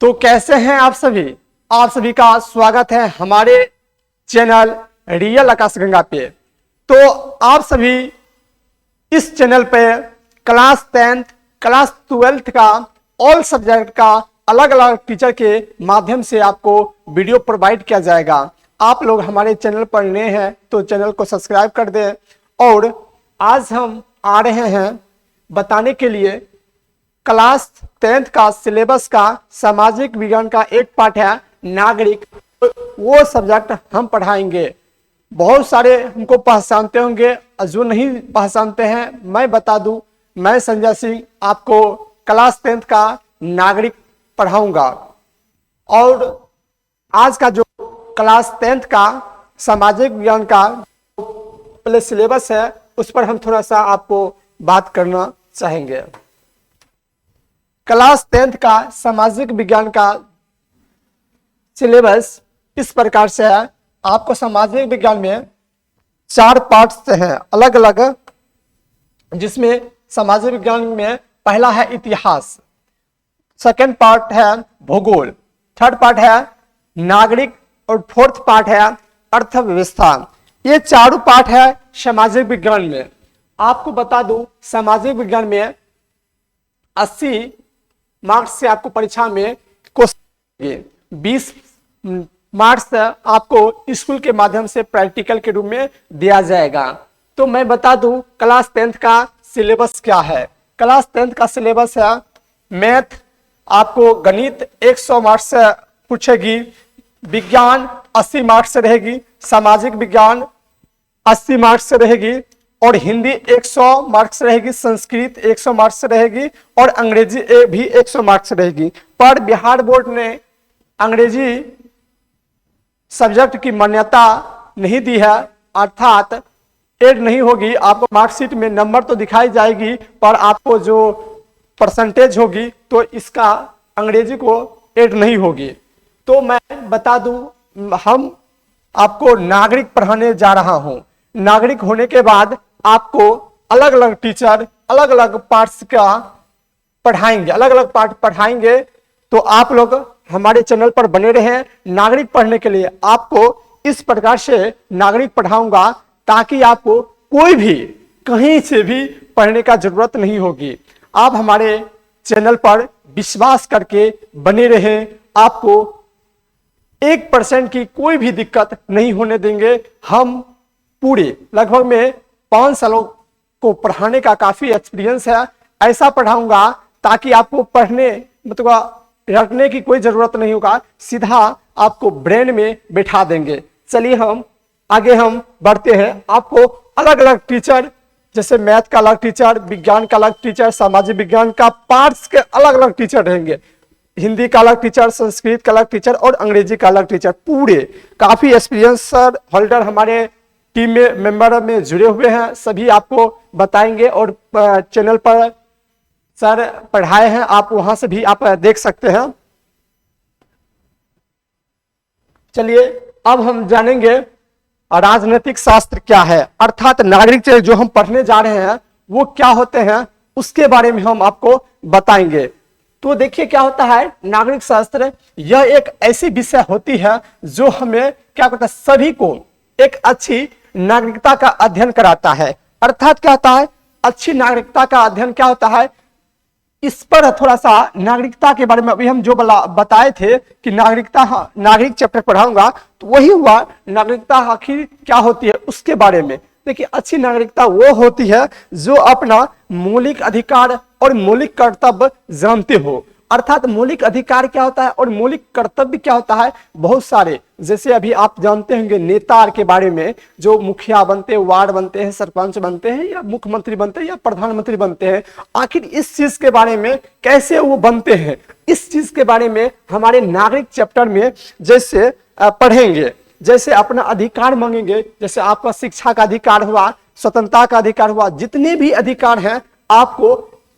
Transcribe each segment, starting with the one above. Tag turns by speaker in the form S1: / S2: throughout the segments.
S1: तो कैसे हैं आप सभी का स्वागत है हमारे चैनल रियल आकाशगंगा पे। तो आप सभी इस चैनल पे क्लास 10th क्लास 12th का ऑल सब्जेक्ट का अलग अलग टीचर के माध्यम से आपको वीडियो प्रोवाइड किया जाएगा। आप लोग हमारे चैनल पर नए हैं तो चैनल को सब्सक्राइब कर दें। और आज हम आ रहे हैं बताने के लिए क्लास 10th का सिलेबस का सामाजिक विज्ञान का एक पार्ट है नागरिक, वो सब्जेक्ट हम पढ़ाएंगे। बहुत सारे हमको पहचानते होंगे, जो नहीं पहचानते हैं मैं बता दूं, मैं संजय सिंह आपको क्लास 10th का नागरिक पढ़ाऊंगा। और आज का जो क्लास 10th का सामाजिक विज्ञान का पहले सिलेबस है उस पर हम थोड़ा सा आपको बात करना चाहेंगे। क्लास 10th का सामाजिक विज्ञान का सिलेबस इस प्रकार से है। आपको सामाजिक विज्ञान में 4 पार्ट्स हैं अलग अलग, जिसमें सामाजिक विज्ञान में पहला है इतिहास, सेकंड पार्ट है भूगोल, थर्ड पार्ट है नागरिक और फोर्थ पार्ट है अर्थव्यवस्था। ये चारों पार्ट है सामाजिक विज्ञान में। आपको बता दूं सामाजिक विज्ञान में 80 मार्क्स से आपको परीक्षा में क्वेश्चन 20 मार्क्स आपको स्कूल के माध्यम से प्रैक्टिकल के रूप में दिया जाएगा। तो मैं बता दूं क्लास 10th का सिलेबस क्या है। क्लास 10th का सिलेबस है मैथ, आपको गणित 100 मार्क्स से पूछेगी, विज्ञान 80 मार्क्स से रहेगी, सामाजिक विज्ञान 80 मार्क्स से रहेगी और हिंदी 100 मार्क्स रहेगी, संस्कृत 100 मार्क्स रहेगी और अंग्रेजी भी 100 मार्क्स रहेगी। पर बिहार बोर्ड ने अंग्रेजी सब्जेक्ट की मान्यता नहीं दी है, अर्थात ऐड नहीं होगी। आपको मार्कशीट में नंबर तो दिखाई जाएगी पर आपको जो परसेंटेज होगी तो इसका अंग्रेजी को ऐड नहीं होगी। तो मैं बता दूं हम आपको नागरिक पढ़ाने जा रहा हूं। नागरिक होने के बाद आपको अलग अलग टीचर अलग अलग पार्ट्स का पढ़ाएंगे, अलग अलग पार्ट पढ़ाएंगे। तो आप लोग हमारे चैनल पर बने रहें। नागरिक पढ़ने के लिए आपको इस प्रकार से नागरिक पढ़ाऊंगा ताकि आपको कोई भी कहीं से भी पढ़ने का जरूरत नहीं होगी। आप हमारे चैनल पर विश्वास करके बने रहें, आपको 1% की कोई भी दिक्कत नहीं होने देंगे। हम पूरे लगभग में 5 सालों को पढ़ाने का काफी एक्सपीरियंस है। ऐसा पढ़ाऊंगा ताकि आपको पढ़ने मतलब रटने की कोई जरूरत नहीं होगा, सीधा आपको ब्रेन में बैठा देंगे। चलिए हम आगे बढ़ते हैं। आपको अलग अलग टीचर, जैसे मैथ का अलग टीचर, विज्ञान का अलग टीचर, सामाजिक विज्ञान का पार्ट्स के अलग अलग टीचर रहेंगे, हिंदी का अलग टीचर, संस्कृत का अलग टीचर और अंग्रेजी का अलग टीचर। पूरे काफी एक्सपीरियंस होल्डर हमारे टीम में मेंबर में जुड़े हुए हैं, सभी आपको बताएंगे। और चैनल पर सर पढ़ाए हैं, आप वहां से भी आप देख सकते हैं। चलिए अब हम जानेंगे राजनीतिक शास्त्र क्या है, अर्थात नागरिक जो हम पढ़ने जा रहे हैं वो क्या होते हैं उसके बारे में हम आपको बताएंगे। तो देखिए क्या होता है नागरिक शास्त्र, यह एक ऐसी विषय होती है जो हमें क्या करता है, सभी को एक अच्छी नागरिकता का अध्ययन कराता है। अर्थात क्या होता है अच्छी नागरिकता का अध्ययन क्या होता है, इस पर थोड़ा सा नागरिकता के बारे में अभी हम जो बताए थे कि नागरिक चैप्टर पढ़ाऊंगा, तो वही हुआ नागरिकता आखिर क्या होती है उसके बारे में। देखिए अच्छी नागरिकता वो होती है जो अपना मौलिक अधिकार और मौलिक कर्तव्य जानते हो। अर्थात मौलिक अधिकार क्या होता है और मौलिक कर्तव्य क्या होता है, बहुत सारे, जैसे अभी आप जानते होंगे नेता के बारे में, जो मुखिया बनते हैं, वार्ड बनते हैं, सरपंच बनते हैं या मुख्यमंत्री बनते हैं या प्रधानमंत्री बनते हैं, आखिर इस चीज के बारे में कैसे वो बनते हैं, इस चीज के बारे में हमारे नागरिक चैप्टर में जैसे पढ़ेंगे। जैसे अपना अधिकार मांगेंगे, जैसे आपका शिक्षा का अधिकार हुआ, स्वतंत्रता का अधिकार हुआ, जितने भी अधिकार हैं आपको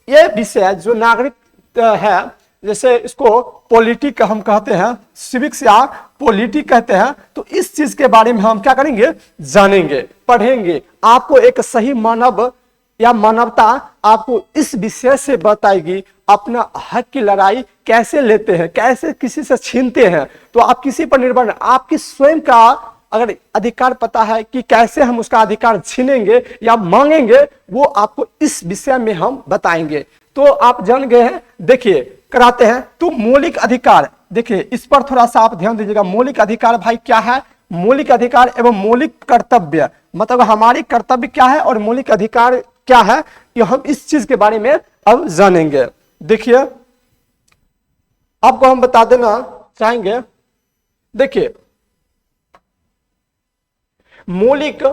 S1: ये विषय जो नागरिक है, जैसे इसको पॉलिटिक हम कहते हैं, सिविक्स या पॉलिटिक कहते हैं, तो इस चीज के बारे में हम क्या करेंगे, जानेंगे, पढ़ेंगे। आपको एक सही मानव या मानवता आपको इस विषय से बताएगी, अपना हक की लड़ाई कैसे लेते हैं, कैसे किसी से छीनते हैं, तो आप किसी पर निर्भर नहीं, आपकी स्वयं का अगर अधिकार पता है कि कैसे हम उसका अधिकार छीनेंगे या मांगेंगे, वो आपको इस विषय में हम बताएंगे। तो आप जान गए हैं, देखिए कराते हैं। तो मौलिक अधिकार, देखिए इस पर थोड़ा सा आप ध्यान दीजिएगा। मौलिक अधिकार भाई क्या है? मौलिक अधिकार एवं मौलिक कर्तव्य, मतलब हमारी कर्तव्य क्या है और मौलिक अधिकार क्या है, ये हम इस चीज के बारे में अब जानेंगे। देखिए आपको हम बता देना चाहेंगे, देखिए मौलिक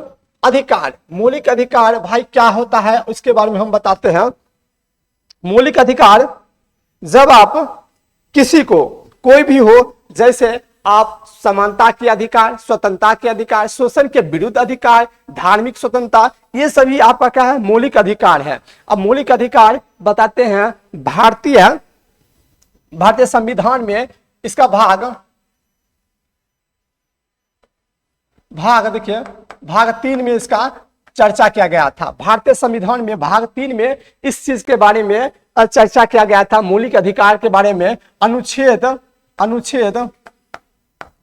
S1: अधिकार, मौलिक अधिकार भाई क्या होता है उसके बारे में हम बताते हैं। मौलिक अधिकार, जब आप किसी को, कोई भी हो, जैसे आप समानता के अधिकार, स्वतंत्रता के अधिकार, शोषण के विरुद्ध अधिकार, धार्मिक स्वतंत्रता, ये सभी आपका क्या है? मौलिक अधिकार है। अब मौलिक अधिकार बताते हैं, भारतीय संविधान में इसका भाग देखिए भाग 3 में इसका चर्चा किया गया था। भारतीय संविधान में भाग 3 में इस चीज के बारे में चर्चा किया गया था, मौलिक अधिकार के बारे में। अनुच्छेद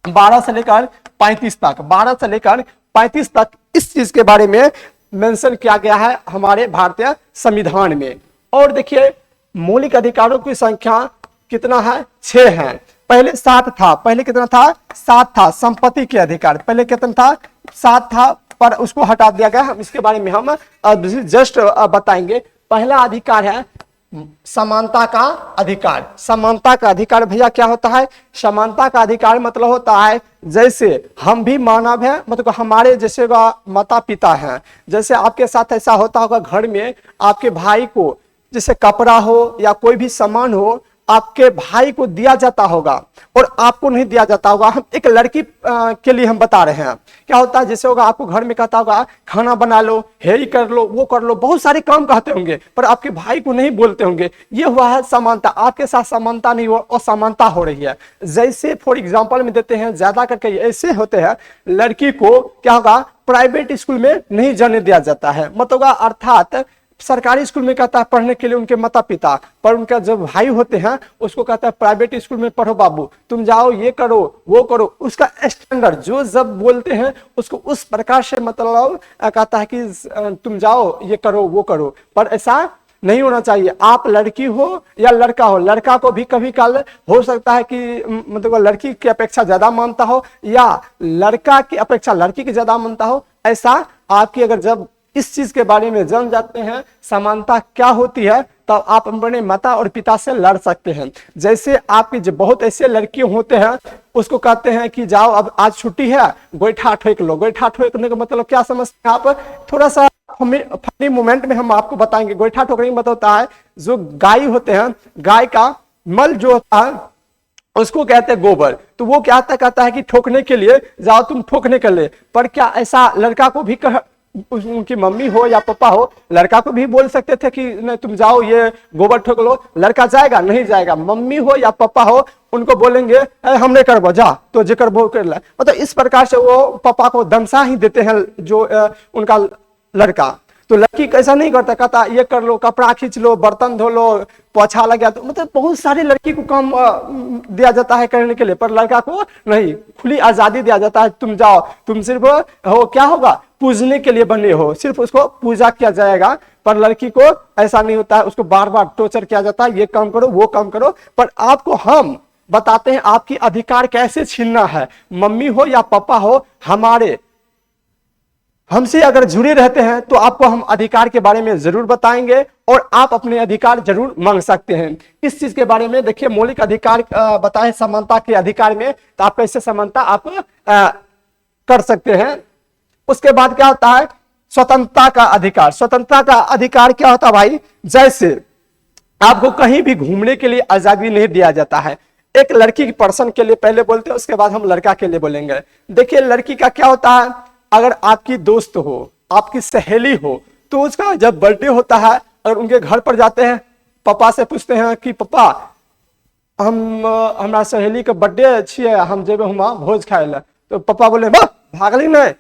S1: 12 से लेकर 35 तक, 12 से लेकर 35 तक इस चीज के बारे में मेंशन किया गया है हमारे भारतीय संविधान में। और देखिए मौलिक अधिकारों की संख्या कितना है? 6 है। पहले 7 था, पहले कितना था? 7 था। संपत्ति के अधिकार पहले कितना था? 7 था, पर उसको हटा दिया गया। हम इसके बारे में हम जस्ट बताएंगे। पहला अधिकार है समानता का अधिकार। समानता का अधिकार भैया क्या होता है? समानता का अधिकार मतलब होता है जैसे हम भी मानव हैं, मतलब हमारे जैसे माता पिता हैं, जैसे आपके साथ ऐसा होता होगा घर में आपके भाई को जैसे कपड़ा हो या कोई भी सामान हो आपके भाई को दिया जाता होगा और आपको नहीं दिया जाता होगा। हम एक लड़की के लिए हम बता रहे हैं, क्या होता है जैसे होगा आपको घर में कहता होगा खाना बना लो, हेरी कर लो, वो कर लो, बहुत सारे काम कहते होंगे, पर आपके भाई को नहीं बोलते होंगे। ये हुआ है समानता। आपके साथ समानता नहीं हो, असमानता हो रही है। जैसे फॉर एग्जाम्पल में देते हैं, ज्यादा करके ऐसे होते हैं, लड़की को क्या होगा प्राइवेट स्कूल में नहीं जाने दिया जाता है, मतलब अर्थात सरकारी स्कूल में कहता है पढ़ने के लिए उनके माता पिता, पर उनका जो भाई होते हैं उसको कहता है प्राइवेट स्कूल में पढ़ो बाबू, तुम जाओ ये करो वो करो। उसका स्टैंडर्ड जो जब बोलते हैं उसको उस प्रकार से मतलब कहता है कि तुम जाओ ये करो वो करो, पर ऐसा नहीं होना चाहिए। आप लड़की हो या लड़का हो, लड़का को भी कभी कल हो सकता है कि मतलब लड़की की अपेक्षा ज्यादा मानता हो या लड़का की अपेक्षा लड़की की ज्यादा मानता हो। ऐसा आपकी अगर जब इस चीज के बारे में जान जाते हैं समानता क्या होती है, तब आप अपने माता और पिता से लड़ सकते हैं। जैसे आपके जो बहुत ऐसे लड़के होते हैं उसको कहते हैं कि जाओ अब आज छुट्टी है, गोईठा ठोक लो। गोईठा ठोकने का मतलब क्या समझते हैं आप? थोड़ा सा फनी मोमेंट में हम आपको बताएंगे। गोईठा ठोकने का मतलब होता है जो गाय होते हैं, गाय का मल जो होता है उसको कहते हैं गोबर। तो वो क्या कहता है कि ठोकने के लिए जाओ, तुम ठोकने के लिए। पर क्या ऐसा लड़का को भी उनकी मम्मी हो या पापा हो, लड़का को भी बोल सकते थे कि नहीं तुम जाओ ये गोबर ठोक लो? लड़का जाएगा? नहीं जाएगा। मम्मी हो या पापा हो उनको बोलेंगे हमने करबो, जा तो जे करबो कर ले। मतलब इस प्रकार से वो पापा को दमसा ही देते हैं जो उनका लड़का। तो लड़की कैसा नहीं करता, कहता ये कर लो, कपड़ा खींच लो, बर्तन धो लो, पोछा लग गया। तो मतलब बहुत सारे लड़की को काम दिया जाता है करने के लिए, पर लड़का को नहीं, खुली आजादी दिया जाता है। तुम जाओ, तुम सिर्फ हो क्या होगा पूजने के लिए बने हो, सिर्फ उसको पूजा किया जाएगा। पर लड़की को ऐसा नहीं होता है, उसको बार बार टॉर्चर किया जाता है, ये काम करो वो काम करो। पर आपको हम बताते हैं आपकी अधिकार कैसे छीनना है। मम्मी हो या पापा हो, हमसे अगर जुड़े रहते हैं तो आपको हम अधिकार के बारे में जरूर बताएंगे और आप अपने अधिकार जरूर मांग सकते हैं। इस चीज के बारे में देखिए मौलिक अधिकार बताएं समानता के अधिकार में, तो आप कैसे समानता आप कर सकते हैं। उसके बाद क्या होता है स्वतंत्रता का अधिकार। स्वतंत्रता का अधिकार क्या होता है भाई? जैसे आपको कहीं भी घूमने के लिए आजादी नहीं दिया जाता है। एक लड़की की पर्सन के लिए पहले बोलते हैं, उसके बाद हम लड़का के लिए बोलेंगे। देखिए लड़की का क्या होता है, अगर आपकी दोस्त हो, आपकी सहेली हो, तो उसका जब बर्थडे होता है और उनके घर पर जाते हैं, पापा से पूछते हैं कि पापा हमारा सहेली का बर्थडे अच्छी है, हम जेबे हम भोज खाए ला। तो पापा बोले भागली नहीं,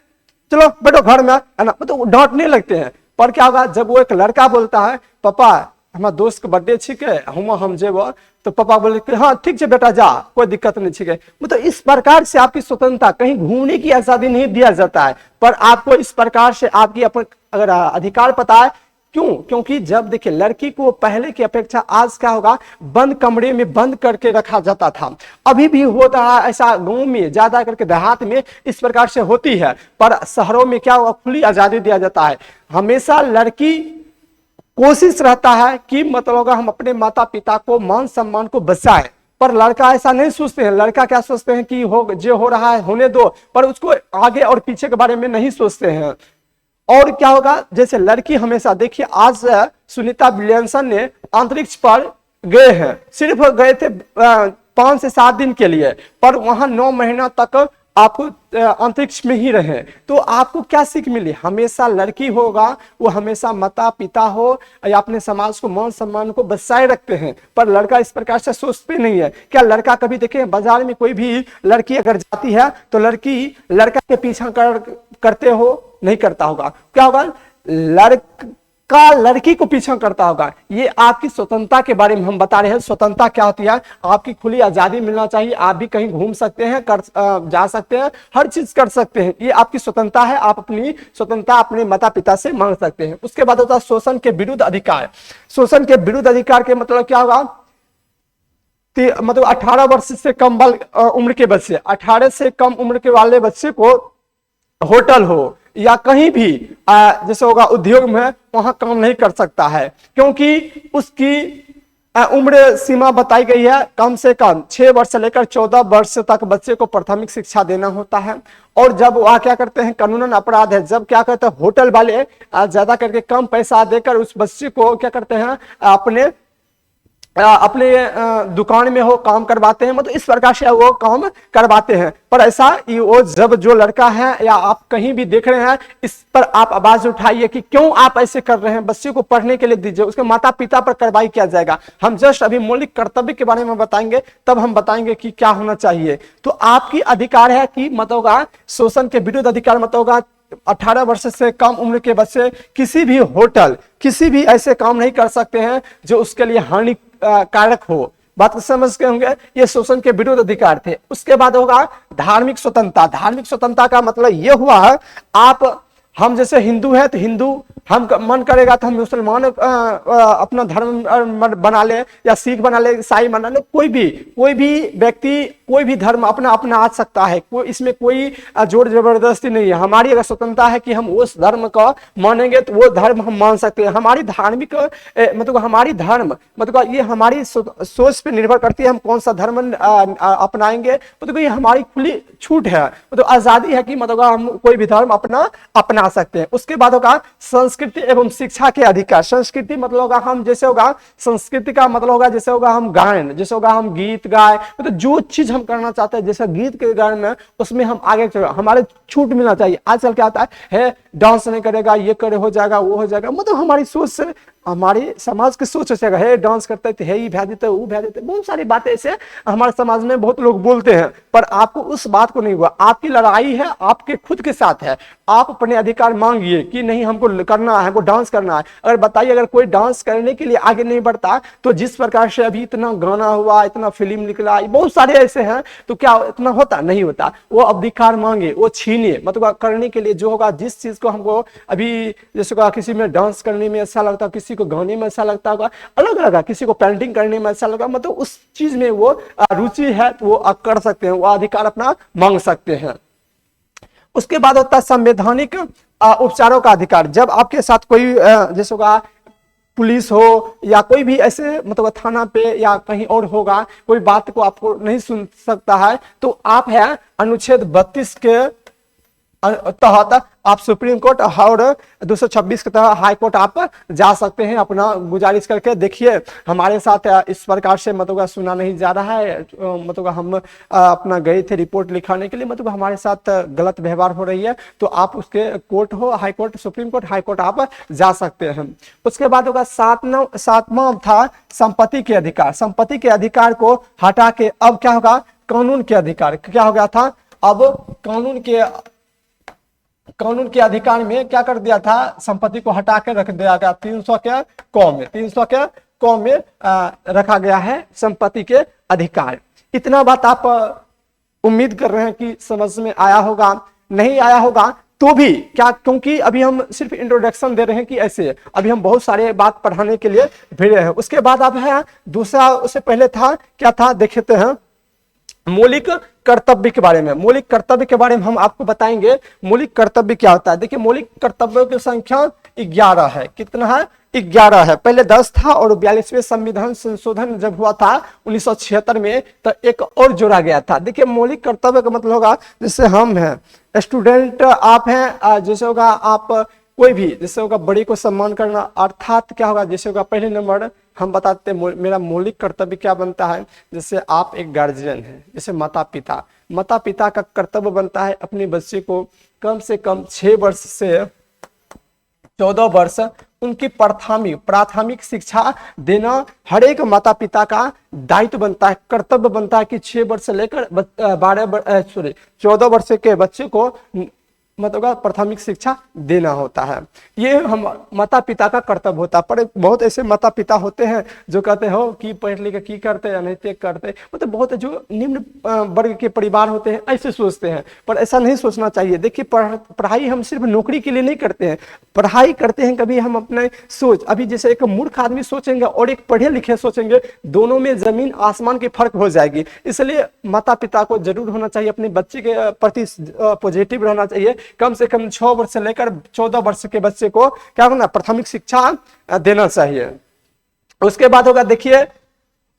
S1: चलो बैठो घर में, है ना, मतलब डांटने लगते हैं। पर क्या होगा जब वो एक लड़का बोलता है पापा हमारा दोस्त के बर्थडे छिके हम जेब तो पापा बोले कि हाँ ठीक है बेटा जा, कोई दिक्कत नहीं छिके। मतलब इस प्रकार से आपकी स्वतंत्रता, कहीं घूमने की आजादी नहीं दिया जाता है, पर आपको इस प्रकार से आपकी अपन अगर अधिकार पता है क्यों, क्योंकि जब देखिए लड़की को पहले की अपेक्षा आज क्या होगा, बंद कमरे में बंद करके रखा जाता था। अभी भी होता है ऐसा, गांव में ज्यादा करके देहात में इस प्रकार से होती है, पर शहरों में क्या होगा, खुली आजादी दिया जाता है। हमेशा लड़की कोशिश रहता है कि मतलब हम अपने माता पिता को मान सम्मान को बचाएं, पर लड़का ऐसा नहीं सोचते हैं। लड़का क्या सोचते हैं कि हो जो हो रहा है होने दो, पर उसको आगे और पीछे के बारे में नहीं सोचते हैं। और क्या होगा, जैसे लड़की हमेशा देखिए, आज सुनीता विलियमसन ने अंतरिक्ष पर गए हैं, सिर्फ गए थे 5 से 7 दिन के लिए, पर वहां 9 महीना तक आपको अंतरिक्ष में ही रहे। तो आपको क्या सीख मिली, हमेशा लड़की होगा वो हमेशा माता पिता हो या अपने समाज को मान सम्मान को बचाए रखते हैं, पर लड़का इस प्रकार से सोचते नहीं है। क्या लड़का कभी देखे बाजार में कोई भी लड़की अगर जाती है तो लड़की लड़का के पीछा करते हो, नहीं करता होगा। क्या होगा, लड़का लड़की को पीछा करता होगा। ये आपकी स्वतंत्रता के बारे में हम बता रहे हैं। स्वतंत्रता क्या होती है, आपकी खुली आजादी मिलना चाहिए। आप भी कहीं घूम सकते हैं, जा सकते हैं, हर चीज कर सकते हैं, ये आपकी स्वतंत्रता है। आप अपनी स्वतंत्रता अपने माता पिता से मांग सकते हैं। उसके बाद होता है शोषण के विरुद्ध अधिकार। शोषण के विरुद्ध अधिकार के मतलब क्या होगा, मतलब 18 वर्ष से कम उम्र के बच्चे, 18 से कम उम्र के वाले बच्चे को होटल हो या कहीं भी जैसे होगा उद्योग में, वहां काम नहीं कर सकता है, क्योंकि उसकी उम्र सीमा बताई गई है। कम से कम 6 वर्ष से लेकर 14 वर्ष तक बच्चे को प्राथमिक शिक्षा देना होता है। और जब वह क्या करते हैं, कानूनन अपराध है, जब क्या करते हैं होटल वाले ज्यादा करके कम पैसा देकर उस बच्चे को क्या करते हैं, अपने दुकान में हो काम करवाते हैं, मतलब इस प्रकार से वो काम करवाते हैं। पर ऐसा वो जब जो लड़का है या आप कहीं भी देख रहे हैं, इस पर आप आवाज उठाइए कि क्यों आप ऐसे कर रहे हैं, बच्चे को पढ़ने के लिए दीजिए, उसके माता पिता पर कार्रवाई किया जाएगा। हम जस्ट अभी मौलिक कर्तव्य के बारे में बताएंगे, तब हम बताएंगे कि क्या होना चाहिए। तो आपकी अधिकार है कि मतलब शोषण के विरुद्ध अधिकार, मतलब 18 वर्ष से कम उम्र के बच्चे किसी भी होटल, किसी भी ऐसे काम नहीं कर सकते हैं जो उसके लिए हानि कारक हो। बात समझ के होंगे, ये शोषण के विरुद्ध अधिकार थे। उसके बाद होगा धार्मिक स्वतंत्रता। धार्मिक स्वतंत्रता का मतलब ये हुआ है, हम जैसे हिंदू है तो हिंदू, हम मन करेगा तो हम मुसलमान अपना धर्म बना ले, या सिख बना ले, ईसाई बना ले, कोई भी व्यक्ति कोई भी धर्म अपना आ सकता है। कोई इसमें कोई जोर जबरदस्ती नहीं है। हमारी अगर स्वतंत्रता है कि हम उस धर्म का मानेंगे तो वो धर्म हम मान सकते हैं। हमारी धार्मिक मतलब हमारी धर्म, मतलब ये हमारी सोच पे निर्भर करती है, हम कौन सा धर्म अपनाएंगे। मतलब ये हमारी खुली छूट है, मतलब आजादी है कि मतलब हम कोई भी धर्म अपना सकते हैं। उसके बाद होगा संस्कृति एवं शिक्षा के अधिकार। संस्कृति मतलब होगा हम, जैसे होगा संस्कृति का मतलब होगा जैसे होगा हम गायन, जैसे होगा हम गीत गाए, मतलब जो चीज हम करना चाहते हैं, जैसे गीत के गायन में, उसमें हम आगे चलो, हमारे छूट मिलना चाहिए। आजकल क्या होता है डांस नहीं करेगा, ये करे हो जाएगा, वो हो जाएगा, मतलब हमारी सोच से, हमारी समाज की सोच से है डांस करते थे, ये भै देते, वो भै देते, बहुत सारी बातें ऐसे हमारे समाज में बहुत लोग बोलते हैं। पर आपको उस बात को नहीं हुआ, आपकी लड़ाई है आपके खुद के साथ है। आप अपने अधिकार मांगिए कि नहीं हमको करना है, हमको डांस करना है। अगर बताइए, अगर कोई डांस करने के लिए आगे नहीं बढ़ता, तो जिस प्रकार से अभी इतना गाना हुआ, इतना फिल्म निकला, बहुत सारे ऐसे हैं, तो क्या इतना होता नहीं होता। वो अधिकार मांगे, वो छीनिए, मतलब करने के लिए जो होगा, जिस चीज को हमको अभी जैसे कहा, किसी में डांस करने में अच्छा लगता, किसी को गाने में अच्छा लगता होगा, अलग अलग, किसी को पेंटिंग करने में अच्छा लगा, मतलब उस चीज में वो रुचि है तो वो कर सकते हैं, वो अधिकार अपना मांग सकते हैं। उसके बाद होता है संवैधानिक उपचारों का अधिकार। जब आपके साथ कोई जैसे होगा पुलिस हो या कोई भी ऐसे मतलब थाना पे या कहीं और होगा, कोई बात को आपको नहीं सुन सकता है, तो आप है अनुच्छेद 32 के तहत आप सुप्रीम कोर्ट और 226 के तहत हाई कोर्ट आप जा सकते हैं अपना गुजारिश करके। देखिए हमारे साथ इस प्रकार से मतलब सुना नहीं जा रहा है, मतलब हम अपना गए थे रिपोर्ट लिखाने के लिए, मतलब हमारे साथ गलत व्यवहार हो रही है, तो आप उसके कोर्ट हो, high court, supreme court, high court आप जा सकते हैं। उसके बाद होगा सातवां था संपत्ति के अधिकार। संपत्ति के अधिकार को हटा के अब क्या होगा, कानून के अधिकार। क्या हो गया था, अब कानून के कानून के अधिकार में क्या कर दिया था, संपत्ति को हटा के रख दिया गया 300 के कौ में, 300 के कौ में रखा गया है संपत्ति के अधिकार। इतना बात आप उम्मीद कर रहे हैं कि समझ में आया होगा, नहीं आया होगा तो भी क्या, क्योंकि अभी हम सिर्फ इंट्रोडक्शन दे रहे हैं कि ऐसे, अभी हम बहुत सारे बात पढ़ाने के लिए भिड़े हैं। उसके बाद अब है दूसरा, उससे पहले था क्या था देखते हैं, मौलिक कर्तव्य के बारे में। मौलिक कर्तव्य के बारे में हम आपको बताएंगे मौलिक कर्तव्य क्या होता है। देखिए मौलिक कर्तव्यों की संख्या 11 है। कितना है? 11 है। पहले 10 था और 42वें संविधान संशोधन जब हुआ था 1976 में तो एक और जोड़ा गया था। देखिए मौलिक कर्तव्य का मतलब होगा, जैसे हम हैं स्टूडेंट, आप हैं, जैसे होगा आप कोई भी, जैसे होगा बड़ी को सम्मान करना, अर्थात क्या होगा, जैसे होगा पहले नंबर हम बताते हैं मेरा मौलिक कर्तव्य क्या बनता है। जैसे आप एक गार्जियन हैं, जैसे माता पिता, माता पिता का कर्तव्य बनता है अपने बच्चे को कम से कम 6 वर्ष से 14 वर्ष उनकी प्राथमिक शिक्षा देना हर एक माता पिता का दायित्व बनता है, कर्तव्य बनता है कि 6 वर्ष से लेकर 14 वर्ष के बच्चे को मतलब प्राथमिक शिक्षा देना होता है। ये हम माता पिता का कर्तव्य होता है। पर बहुत ऐसे माता पिता होते हैं जो कहते हो कि पढ़ लिख की करते या नहीं करते, मतलब बहुत जो निम्न वर्ग के परिवार होते हैं ऐसे सोचते हैं, पर ऐसा नहीं सोचना चाहिए। देखिए पढ़ाई हम सिर्फ नौकरी के लिए नहीं करते हैं, पढ़ाई करते हैं कभी हम अपने सोच, अभी जैसे एक मूर्ख आदमी सोचेंगे और एक पढ़े लिखे सोचेंगे, दोनों में जमीन आसमान की फर्क हो जाएगी। इसलिए माता पिता को जरूर होना चाहिए अपने बच्चे के प्रति पॉजिटिव रहना चाहिए। कम से कम 6 वर्ष से लेकर 14 वर्ष के बच्चे को क्या करना, प्राथमिक शिक्षा देना चाहिए। उसके बाद होगा देखिए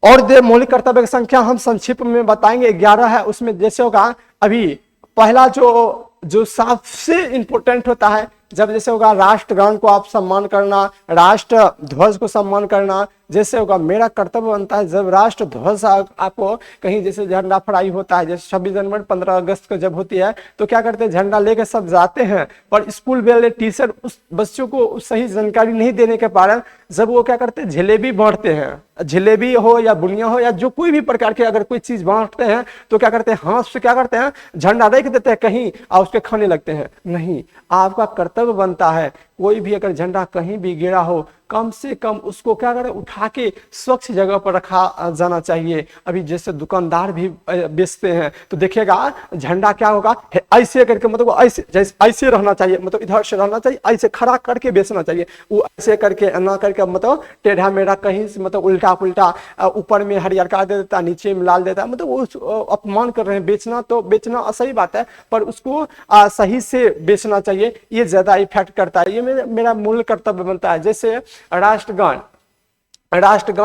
S1: और मौलिक कर्तव्य की संख्या हम संक्षिप्त में बताएंगे 11 है। उसमें जैसे होगा अभी पहला जो सबसे इंपॉर्टेंट होता है, जब जैसे होगा राष्ट्रगान को आप सम्मान करना, राष्ट्र ध्वज को सम्मान करना। जैसे होगा मेरा कर्तव्य बनता है जब राष्ट्र ध्वज आपको कहीं जैसे झंडा फहराई होता है, जैसे 26 जनवरी 15 अगस्त को जब होती है तो क्या करते हैं, झंडा लेकर सब जाते हैं, पर स्कूल वाले टीचर उस बच्चों को सही जानकारी नहीं देने के कारण जब वो क्या करते हैं जलेबी बांटते हैं, जलेबी हो या बुनिया हो या जो कोई भी प्रकार के अगर कोई चीज बांटते हैं तो क्या करते हैं, हाथ से क्या करते हैं झंडा रख देते हैं कहीं और उसके खाने लगते हैं। नहीं, आपका कर्तव्य बनता है कोई भी अगर झंडा कहीं भी गिरा हो कम से कम उसको क्या करें, उठा के स्वच्छ जगह पर रखा जाना चाहिए। अभी जैसे दुकानदार भी बेचते हैं तो देखिएगा झंडा क्या होगा ऐसे करके, मतलब ऐसे जैसे ऐसे रहना चाहिए, मतलब इधर से रहना चाहिए, ऐसे खड़ा करके बेचना चाहिए। वो ऐसे करके ना करके मतलब टेढ़ा मेढ़ा कहीं से मतलब उल्टा पुल्टा, ऊपर में हरियर का दे देता नीचे में लाल देता, मतलब वो अपमान कर रहे हैं। बेचना तो बेचना सही बात है, पर उसको सही से बेचना चाहिए, ये ज्यादा इफेक्ट करता है। ये मेरा मूल कर्तव्य बनता है। जैसे राष्ट्रगान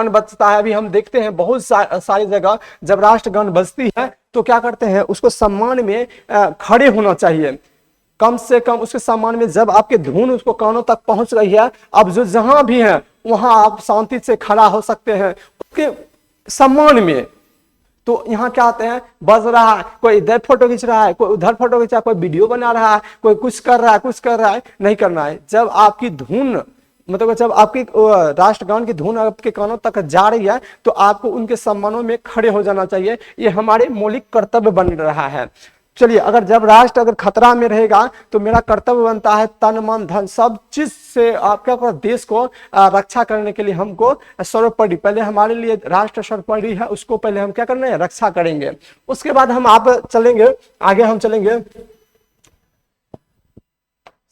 S1: बजता है, अभी हम देखते हैं बहुत सारी जगह जब राष्ट्रगान बजती है तो क्या करते हैं उसको सम्मान में खड़े होना चाहिए। कम से कम उसके सम्मान में जब आपके धुन उसको कानों तक पहुंच रही है, अब जो जहां भी है वहां आप शांति से खड़ा हो सकते हैं उसके सम्मान में। तो यहाँ क्या आते हैं, बज रहा है, कोई इधर फोटो खींच रहा है, कोई उधर फोटो खींच रहा है, कोई वीडियो बना रहा है, कोई कुछ कर रहा है, नहीं करना है। जब आपकी धुन मतलब जब आपकी राष्ट्रगान की धुन आपके कानों तक जा रही है तो आपको उनके सम्मानों में खड़े हो जाना चाहिए। ये हमारे मौलिक कर्तव्य बन रहा है। चलिए, अगर जब राष्ट्र अगर खतरा में रहेगा तो मेरा कर्तव्य बनता है तन मन धन सब चीज से आप क्या करो, देश को रक्षा करने के लिए हमको सर्वोपरि, पहले हमारे लिए राष्ट्र सर्वोपरि है, उसको पहले हम क्या करना है, रक्षा करेंगे। उसके बाद हम आप चलेंगे आगे, हम चलेंगे,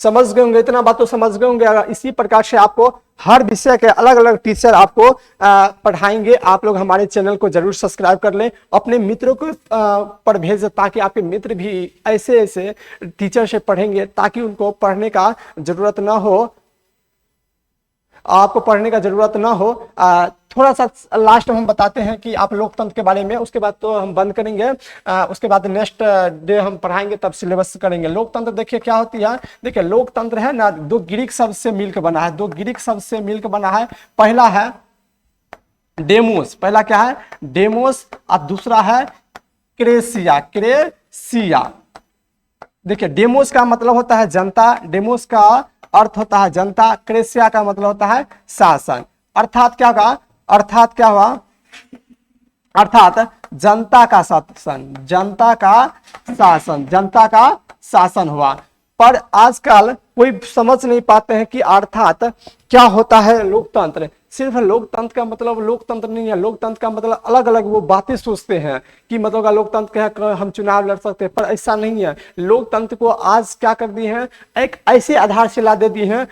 S1: समझ गए होंगे, इतना बात तो समझ गए होंगे। अगर इसी प्रकार से आपको हर विषय के अलग अलग टीचर आपको पढ़ाएंगे। आप लोग हमारे चैनल को जरूर सब्सक्राइब कर लें, अपने मित्रों को पर भेजें ताकि आपके मित्र भी ऐसे ऐसे टीचर से पढ़ेंगे ताकि उनको पढ़ने का जरूरत ना हो, आपको पढ़ने का जरूरत ना हो। थोड़ा सा लास्ट में हम बताते हैं कि आप लोकतंत्र के बारे में, उसके बाद तो हम बंद करेंगे। उसके बाद नेक्स्ट डे हम पढ़ाएंगे तब सिलेबस करेंगे। लोकतंत्र देखिए क्या होती है। देखिए लोकतंत्र है ना, 2 ग्रीक शब्द से मिलकर बना है, 2 ग्रीक शब्द से मिलकर बना है। पहला है डेमोस, पहला क्या है डेमोस, और दूसरा है क्रेसिया, क्रेसिया। देखिए डेमोस का मतलब होता है जनता, डेमोस का अर्थ होता है जनता, क्रेसिया का मतलब होता है शासन। अर्थात क्या होगा, अर्थात क्या हुआ, अर्थात जनता का शासन, जनता का शासन, जनता का शासन हुआ। पर आजकल कोई समझ नहीं पाते हैं कि अर्थात क्या होता है लोकतंत्र। सिर्फ लोकतंत्र का मतलब लोकतंत्र नहीं है, लोकतंत्र का मतलब अलग अलग वो बातें सोचते हैं कि मतलब का लोकतंत्र क्या है, हम चुनाव लड़ सकते हैं, पर ऐसा नहीं है। लोकतंत्र को आज क्या कर दिए हैं, एक ऐसे आधारशिला दे दी है,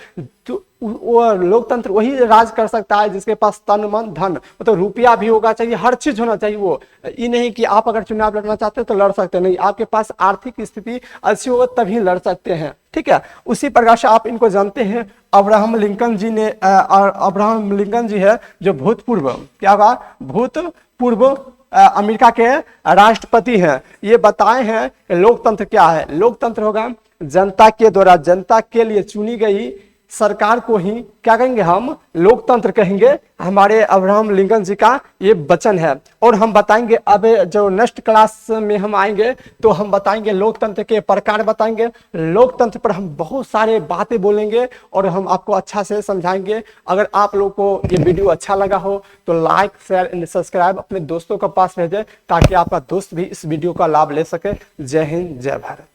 S1: तो वो लोकतंत्र वही राज कर सकता है जिसके पास तन मन धन, मतलब रुपया भी होगा चाहिए, हर चीज होना चाहिए। वो ये नहीं कि आप अगर चुनाव लड़ना चाहते हैं तो लड़ सकते हैं, नहीं, आपके पास आर्थिक स्थिति अच्छी होगा तभी लड़ सकते हैं, ठीक है। उसी प्रकार से आप इनको जानते हैं, अब्राहम लिंकन जी ने अब्राहम लिंकन जी है जो भूतपूर्व क्या होगा, भूतपूर्व अमेरिका के राष्ट्रपति हैं। ये बताए हैं लोकतंत्र क्या है। लोकतंत्र होगा जनता के द्वारा जनता के लिए चुनी गई सरकार को ही क्या कहेंगे, हम लोकतंत्र कहेंगे। हमारे अब्राहम लिंकन जी का ये वचन है। और हम बताएंगे, अब जो नेक्स्ट क्लास में हम आएंगे तो हम बताएंगे लोकतंत्र के प्रकार बताएंगे, लोकतंत्र पर हम बहुत सारे बातें बोलेंगे और हम आपको अच्छा से समझाएंगे। अगर आप लोग को ये वीडियो अच्छा लगा हो तो लाइक शेयर एंड सब्सक्राइब अपने दोस्तों के पास भेजें ताकि आपका दोस्त भी इस वीडियो का लाभ ले सके। जय हिंद, जय भारत।